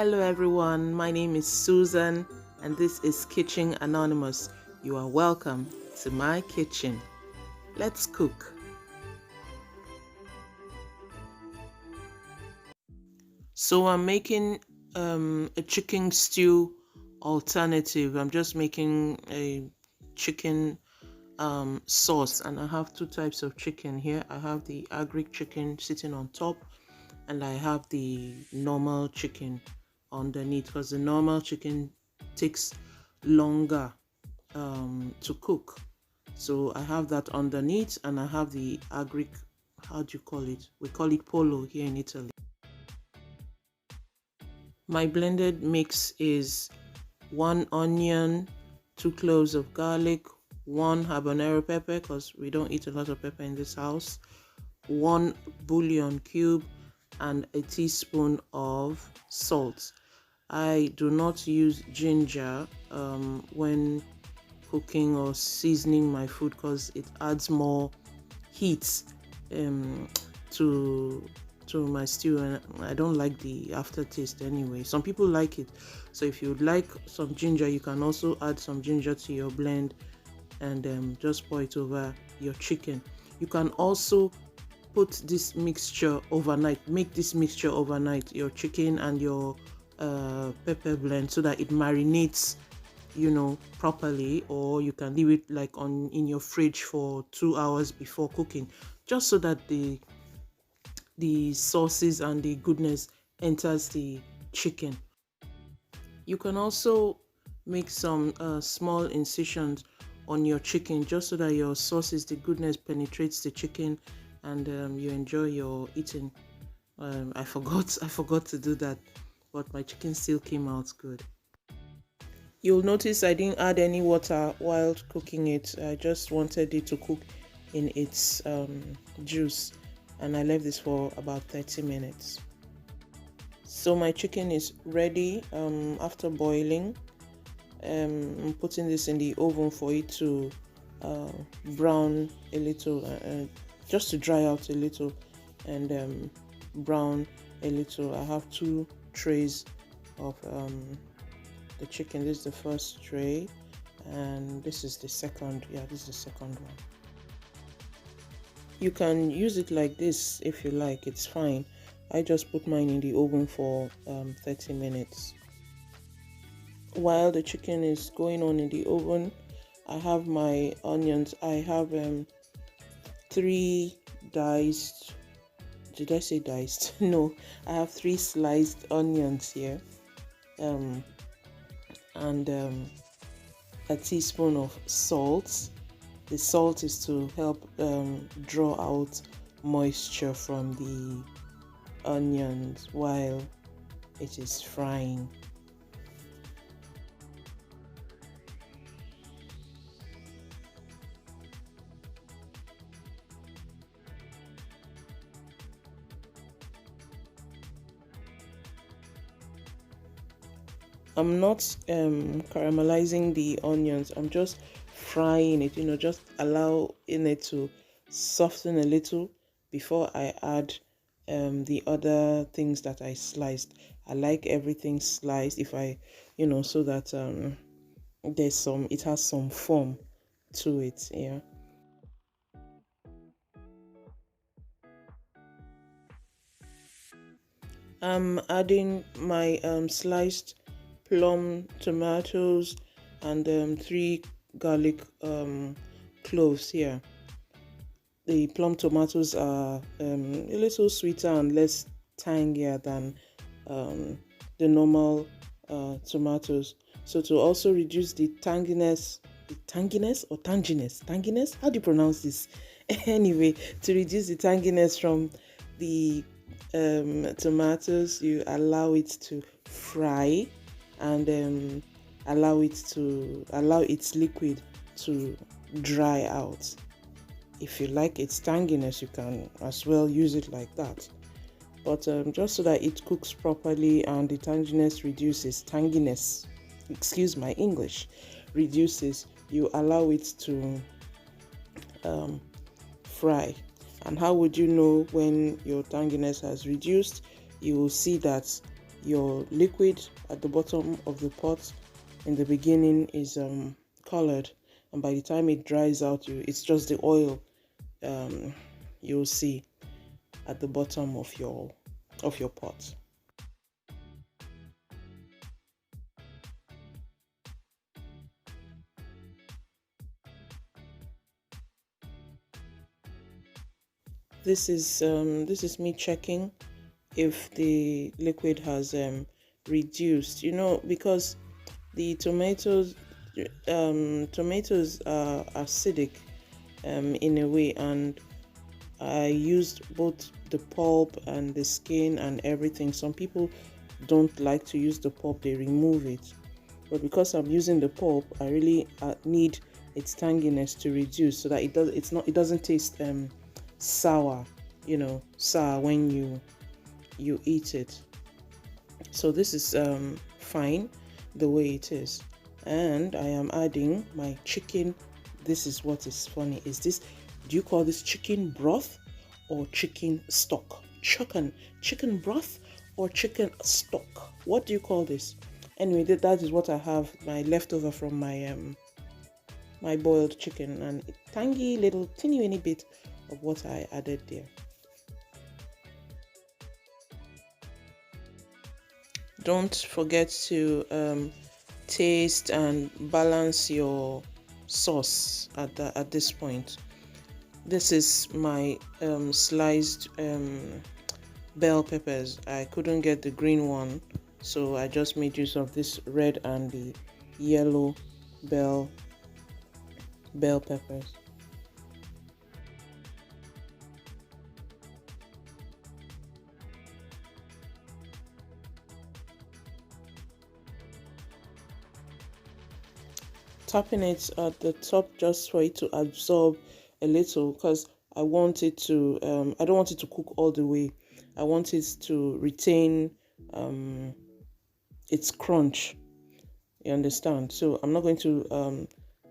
Hello everyone, my name is Susan and this is Kitchen Anonymous. You are welcome to my kitchen. Let's cook. So I'm making a chicken stew alternative. I'm just making a chicken sauce, and I have two types of chicken here. I have the agric chicken sitting on top, and I have the normal chicken underneath, because the normal chicken takes longer to cook. So I have that underneath, and I have the agric, how do you call it? We call it polo here in Italy. My blended mix is 1 onion, 2 cloves of garlic, 1 habanero pepper, because we don't eat a lot of pepper in this house, 1 bouillon cube, and a teaspoon of salt. I do not use ginger when cooking or seasoning my food, because it adds more heat to my stew, and I don't like the aftertaste anyway. Some people like it, so if you would like some ginger, you can also add some ginger to your blend and just pour it over your chicken. You can also put this mixture overnight, make this mixture overnight, your chicken and your pepper blend, so that it marinates properly, or you can leave it like in your fridge for 2 hours before cooking, just so that the sauces and the goodness enters the chicken. You can also make some small incisions on your chicken, just so that your sauces, the goodness, penetrates the chicken, and you enjoy your eating. I forgot to do that, but my chicken still came out good. You'll notice I didn't add any water while cooking it. I just wanted it to cook in its juice, and I left this for about 30 minutes. So my chicken is ready after boiling. I'm putting this in the oven for it to brown a little, just to dry out a little and brown a little. I have 2 trays of the chicken. This is the first tray, and this is the second. This is the second one. You can use it like this if you like, it's fine. I just put mine in the oven for 30 minutes. While the chicken is going on in the oven, I have my onions. I have 3 diced, did I say diced? No, I have 3 sliced onions here, and a teaspoon of salt. The salt is to help draw out moisture from the onions while it is frying. I'm not caramelizing the onions. I'm just frying it, just allowing it to soften a little before I add the other things that I sliced. I like everything sliced, if I so that it has some form to it. I'm adding my sliced plum tomatoes and 3 garlic cloves here. The plum tomatoes are a little sweeter and less tangier than the normal tomatoes. So to also reduce the tanginess, how do you pronounce this? Anyway, to reduce the tanginess from the tomatoes, you allow it to fry, and allow its liquid to dry out. If you like its tanginess, you can as well use it like that, but just so that it cooks properly and the tanginess, excuse my English, reduces, you allow it to fry. And how would you know when your tanginess has reduced? You will see that your liquid at the bottom of the pot in the beginning is colored, and by the time it dries out, it's just the oil you'll see at the bottom of your pot. This is me checking if the liquid has reduced, because the tomatoes are acidic in a way, and I used both the pulp and the skin and everything. Some people don't like to use the pulp, they remove it, but because I'm using the pulp, I really need its tanginess to reduce so that it doesn't taste sour, sour when you eat it. So this is fine the way it is, and I am adding my chicken. This is what is funny. Do you call this chicken broth or chicken stock? Chicken broth or chicken stock? What do you call this? Anyway, that is what I have, my leftover from my boiled chicken, and a tangy little teeny bit of what I added there. Don't forget to taste and balance your sauce at this point. This is my sliced bell peppers. I couldn't get the green one, so I just made use of this red and the yellow bell peppers. Tapping it at the top just for it to absorb a little, because I want it to I don't want it to cook all the way. I want it to retain its crunch, you understand? So I'm not going to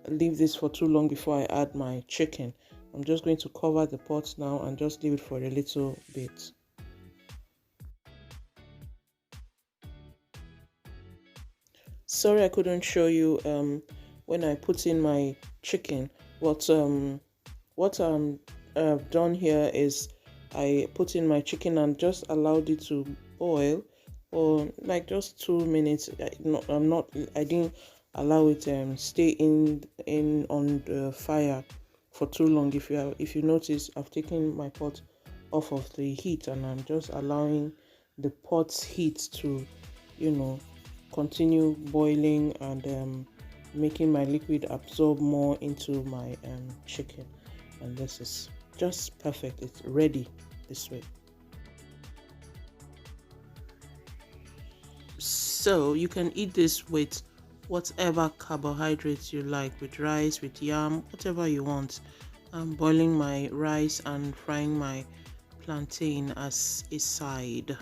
leave this for too long before I add my chicken. I'm just going to cover the pot now and just leave it for a little bit. Sorry I couldn't show you when I put in my chicken. What I've done here is I put in my chicken and just allowed it to boil for like just 2 minutes. I didn't allow it stay in on the fire for too long. If you notice, I've taken my pot off of the heat and I'm just allowing the pot's heat to continue boiling and making my liquid absorb more into my chicken. And this is just perfect. It's ready this way. So you can eat this with whatever carbohydrates you like, with rice, with yam, whatever you want. I'm boiling my rice and frying my plantain as a side.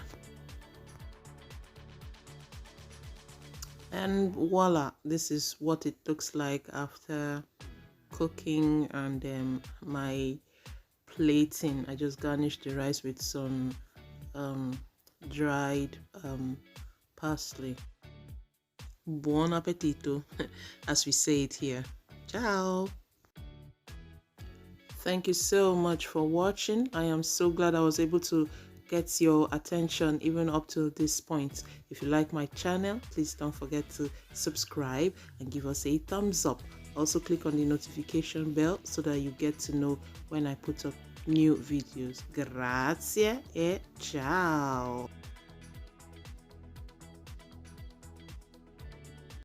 And voila, this is what it looks like after cooking and my plating. I just garnished the rice with some dried parsley. Buon appetito, as we say it here. Ciao. Thank you so much for watching. I am so glad I was able to get your attention even up to this point. If you like my channel, please don't forget to subscribe and give us a thumbs up. Also click on the notification bell so that you get to know when I put up new videos. Grazie e ciao.